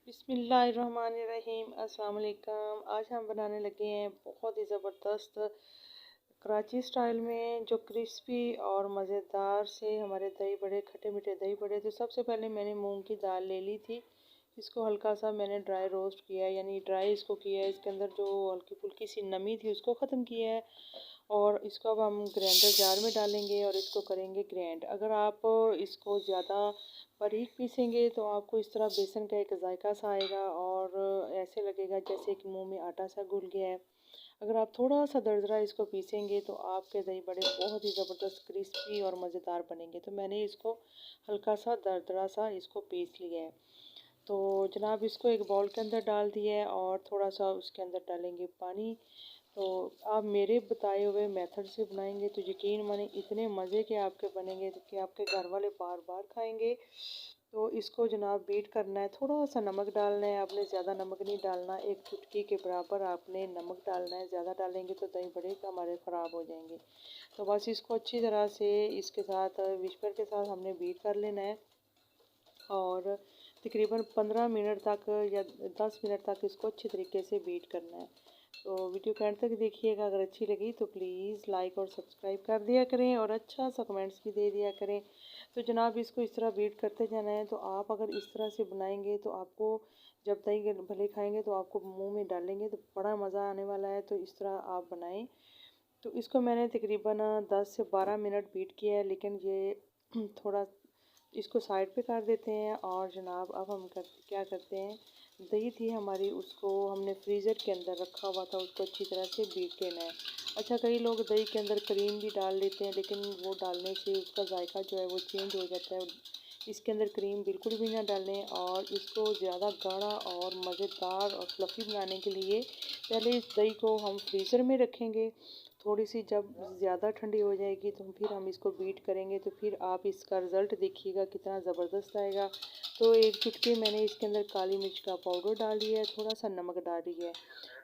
बिस्मिल्लाहिर्रहमानिर्रहीम। अस्सलाम वालेकुम। आज हम बनाने लगे हैं बहुत ही ज़बरदस्त कराची स्टाइल में जो क्रिस्पी और मज़ेदार से हमारे दही बड़े, खट्टे मीठे दही बड़े। तो सबसे पहले मैंने मूंग की दाल ले ली थी। इसको हल्का सा मैंने ड्राई रोस्ट किया है, यानी ड्राई इसको किया है। इसके अंदर जो हल्की फुल्की सी नमी थी उसको ख़त्म किया है और इसको अब हम ग्राइंडर जार में डालेंगे और इसको करेंगे ग्राइंड। अगर आप इसको ज़्यादा बारीक पीसेंगे तो आपको इस तरह बेसन का एक जायका सा आएगा और ऐसे लगेगा जैसे कि मुंह में आटा सा घुल गया है। अगर आप थोड़ा सा दरदरा इसको पीसेंगे तो आपके दही बड़े बहुत ही ज़बरदस्त क्रिस्पी और मज़ेदार बनेंगे। तो मैंने इसको हल्का सा दरदरा सा इसको पीस लिया है। तो जनाब इसको एक बाउल के अंदर डाल दिया है और थोड़ा सा उसके अंदर डालेंगे पानी। तो आप मेरे बताए हुए मेथड से बनाएंगे तो यकीन माने इतने मज़े के आपके बनेंगे कि आपके घर वाले बार बार खाएंगे। तो इसको जनाब बीट करना है, थोड़ा सा नमक डालना है। आपने ज़्यादा नमक नहीं डालना, एक चुटकी के बराबर आपने नमक डालना है। ज़्यादा डालेंगे तो दही बड़े हमारे ख़राब हो जाएंगे। तो बस इसको अच्छी तरह से इसके साथ विस्पर के साथ हमने बीट कर लेना है और तकरीबन 15 मिनट तक या 10 मिनट तक इसको अच्छी तरीके से बीट करना है। तो वीडियो के एंड तक देखिएगा। अगर अच्छी लगी तो प्लीज़ लाइक और सब्सक्राइब कर दिया करें और अच्छा सा कमेंट्स भी दे दिया करें। तो जनाब इसको इस तरह बीट करते जाना है। तो आप अगर इस तरह से बनाएंगे तो आपको जब दही भले खाएंगे तो आपको मुंह में डालेंगे तो बड़ा मज़ा आने वाला है। तो इस तरह आप बनाएं। तो इसको मैंने तकरीबन 10 से 12 मिनट बीट किया है, लेकिन ये थोड़ा इसको साइड पे कर देते हैं। और जनाब अब हम क्या करते हैं, दही थी हमारी उसको हमने फ्रीज़र के अंदर रखा हुआ था, उसको अच्छी तरह से बीट लेना है। अच्छा, कई लोग दही के अंदर क्रीम भी डाल देते हैं, लेकिन वो डालने से उसका जायका जो है वो चेंज हो जाता है। इसके अंदर क्रीम बिल्कुल भी ना डालें। और इसको ज़्यादा गाढ़ा और मज़ेदार और फ्लफ़ी बनाने के लिए पहले इस दही को हम फ्रीज़र में रखेंगे। थोड़ी सी जब ज़्यादा ठंडी हो जाएगी तो फिर हम इसको बीट करेंगे। तो फिर आप इसका रिज़ल्ट देखिएगा कितना ज़बरदस्त आएगा। तो एक चुटकी मैंने इसके अंदर काली मिर्च का पाउडर डाल दिया है, थोड़ा सा नमक डाल दिया है।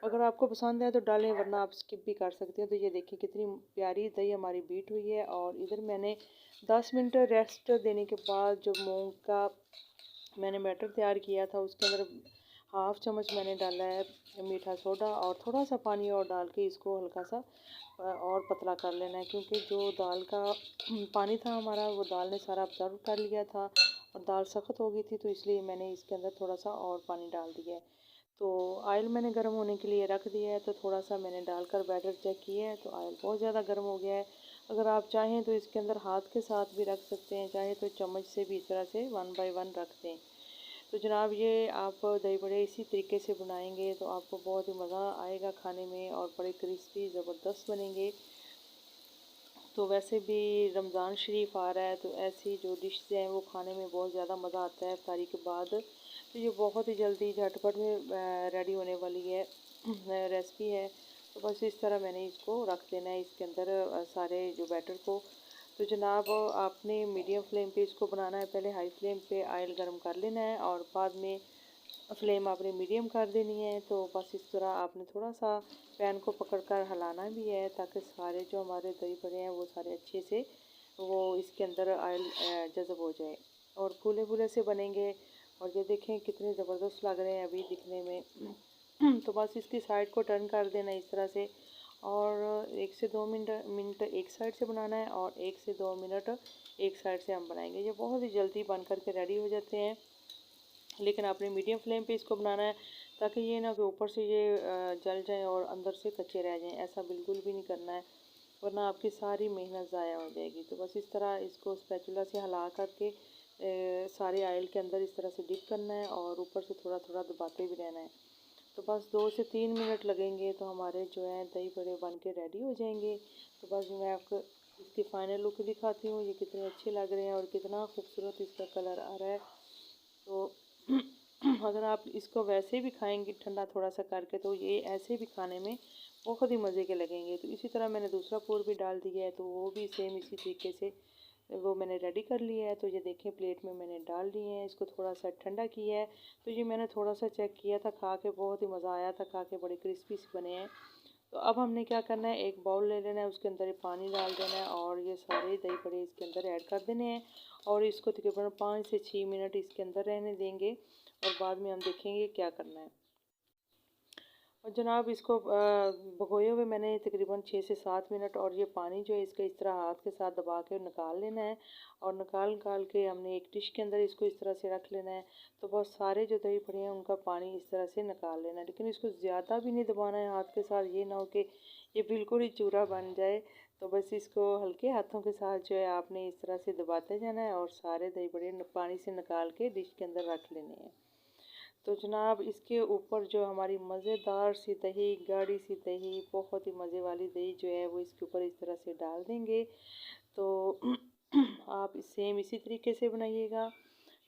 अगर आपको पसंद है तो डालें, वरना आप स्किप भी कर सकते हैं। तो ये देखिए कितनी प्यारी दही हमारी बीट हुई है। और इधर मैंने 10 मिनट रेस्ट देने के बाद जो मूंग का मैंने बैटर तैयार किया था उसके अंदर हाफ़ चम्मच मैंने डाला है मीठा सोडा और थोड़ा सा पानी और डाल के इसको हल्का सा और पतला कर लेना है। क्योंकि जो दाल का पानी था हमारा वो दाल ने सारा अब्जॉर्ब कर लिया था और दाल सख्त हो गई थी, तो इसलिए मैंने इसके अंदर थोड़ा सा और पानी डाल दिया है। तो ऑयल मैंने गर्म होने के लिए रख दिया है। तो थोड़ा सा मैंने डालकर बैटर चेक किया है तो ऑयल बहुत ज़्यादा गर्म हो गया है। अगर आप चाहें तो इसके अंदर हाथ के साथ भी रख सकते हैं, चाहे तो चम्मच से भी इस तरह से 1 बाय 1 रख दें। तो जनाब ये आप दही बड़े इसी तरीके से बनाएंगे तो आपको बहुत ही मज़ा आएगा खाने में और बड़े क्रिस्पी ज़बरदस्त बनेंगे। तो वैसे भी रमज़ान शरीफ आ रहा है तो ऐसी जो डिशेज़ हैं वो खाने में बहुत ज़्यादा मज़ा आता है इफ्तारी के बाद। तो ये बहुत ही जल्दी झटपट में रेडी होने वाली है रेसिपी है। तो बस इस तरह मैंने इसको रख देना है इसके अंदर सारे जो बैटर को। तो जनाब आपने मीडियम फ्लेम पे इसको बनाना है, पहले हाई फ्लेम पे ऑयल गर्म कर लेना है और बाद में फ्लेम आपने मीडियम कर देनी है। तो बस इस तरह आपने थोड़ा सा पैन को पकड़कर हिलाना भी है ताकि सारे जो हमारे दही बड़े हैं वो सारे अच्छे से वो इसके अंदर ऑयल जज़ब हो जाए और फूले फूले से बनेंगे। और ये देखें कितने ज़बरदस्त लग रहे हैं अभी दिखने में। तो बस इसकी साइड को टर्न कर देना इस तरह से और 1 से 2 मिनट एक साइड से बनाना है और 1 से 2 मिनट एक साइड से हम बनाएंगे। ये बहुत ही जल्दी बन करके रेडी हो जाते हैं, लेकिन आपने मीडियम फ्लेम पे इसको बनाना है ताकि ये ना कि ऊपर से ये जल जाए और अंदर से कच्चे रह जाएं। ऐसा बिल्कुल भी नहीं करना है, वरना आपकी सारी मेहनत ज़ाया हो जाएगी। तो बस इस तरह इसको स्पैचुला से हिला करके सारे ऑयल के अंदर इस तरह से डिप करना है और ऊपर से थोड़ा थोड़ा दबाते भी रहना है। तो बस 2 से 3 मिनट लगेंगे तो हमारे जो है दही बड़े बन के रेडी हो जाएंगे। तो बस मैं आपको इसकी फ़ाइनल लुक दिखाती हूँ, ये कितने अच्छे लग रहे हैं और कितना खूबसूरत इसका कलर आ रहा है। तो अगर आप इसको वैसे भी खाएंगे ठंडा थोड़ा सा करके तो ये ऐसे भी खाने में बहुत ही मज़े के लगेंगे। तो इसी तरह मैंने दूसरा पोर भी डाल दिया है, तो वो भी सेम इसी तरीके से वो मैंने रेडी कर लिया है। तो ये देखें प्लेट में मैंने डाल दिए हैं, इसको थोड़ा सा ठंडा किया है। तो ये मैंने थोड़ा सा चेक किया था खा के, बहुत ही मज़ा आया था खा के, बड़े क्रिस्पी से बने हैं। तो अब हमने क्या करना है, एक बाउल ले लेना है, उसके अंदर पानी डाल देना है और ये सारे दही बड़े इसके अंदर ऐड कर देने हैं और इसको तकरीबन 5 से 6 मिनट इसके अंदर रहने देंगे। और बाद में हम देखेंगे क्या करना है। और जनाब इसको भगोए हुए मैंने तकरीबन 6 से 7 मिनट, और ये पानी जो है इसका इस तरह हाथ के साथ दबा के निकाल लेना है। और निकाल निकाल के हमने एक डिश के अंदर इसको इस तरह से रख लेना है। तो बहुत सारे जो दही पड़े हैं उनका पानी इस तरह से निकाल लेना है, लेकिन इसको ज़्यादा भी नहीं दबाना है हाथ के साथ, ये ना हो कि ये बिल्कुल ही चूरा बन जाए। तो बस इसको हल्के हाथों के साथ जो है आपने इस तरह से दबाते जाना है और सारे दही बड़े पानी से निकाल के डिश के अंदर रख लेने हैं। तो जनाब इसके ऊपर जो हमारी मज़ेदार सी दही, गाढ़ी सी दही, बहुत ही मज़े वाली दही जो है वो इसके ऊपर इस तरह से डाल देंगे। तो आप सेम इसी तरीके से बनाइएगा,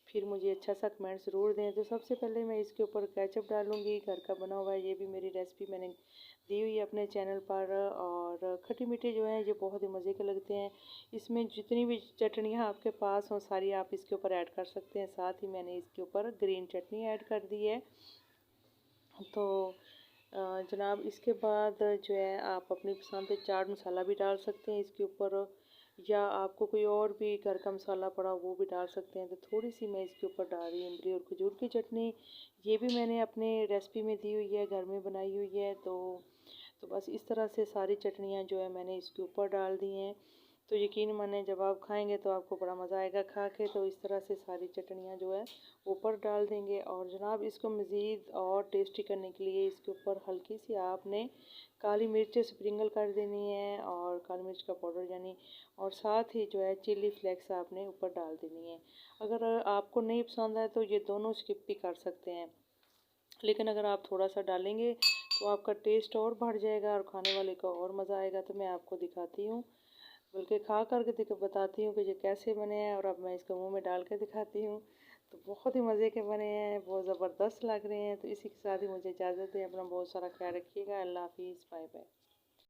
फिर मुझे अच्छा सा कमेंट ज़रूर दें। तो सबसे पहले मैं इसके ऊपर केचप डालूँगी, घर का बना हुआ है, ये भी मेरी रेसिपी मैंने दी हुई है अपने चैनल पर। और खट्टे मीठे जो हैं ये बहुत ही मज़े के लगते हैं। इसमें जितनी भी चटनियाँ आपके पास हों सारी आप इसके ऊपर ऐड कर सकते हैं। साथ ही मैंने इसके ऊपर ग्रीन चटनी ऐड कर दी है। तो जनाब इसके बाद जो है आप अपनी पसंद से चाट मसाला भी डाल सकते हैं इसके ऊपर, या आपको कोई और भी घर का मसाला पड़ा वो भी डाल सकते हैं। तो थोड़ी सी मैं इसके ऊपर डाल रही हूँ इमली और खजूर की चटनी, ये भी मैंने अपने रेसिपी में दी हुई है, घर में बनाई हुई है। तो बस इस तरह से सारी चटनियाँ जो है मैंने इसके ऊपर डाल दी हैं। तो यकीन माने जब आप खाएंगे तो आपको बड़ा मज़ा आएगा खा के। तो इस तरह से सारी चटनियाँ जो है ऊपर डाल देंगे। और जनाब इसको मज़ीद और टेस्टी करने के लिए इसके ऊपर हल्की सी आपने काली मिर्च स्प्रिंगल कर देनी है, और काली मिर्च का पाउडर यानी, और साथ ही जो है चिली फ्लेक्स आपने ऊपर डाल देनी है। अगर आपको नहीं पसंद है तो ये दोनों स्किप भी कर सकते हैं, लेकिन अगर आप थोड़ा सा डालेंगे तो आपका टेस्ट और बढ़ जाएगा और खाने वाले को और मज़ा आएगा। तो मैं आपको दिखाती हूँ, बल्कि खा कर के बताती हूँ कि ये कैसे बने हैं, और अब मैं इसको मुंह में डाल के दिखाती हूँ। तो बहुत ही मज़े के बने हैं, बहुत ज़बरदस्त लग रहे हैं। तो इसी के साथ ही मुझे इजाज़त दें, अपना बहुत सारा ख्याल रखिएगा। अल्लाह हाफिज़, बाय बाय।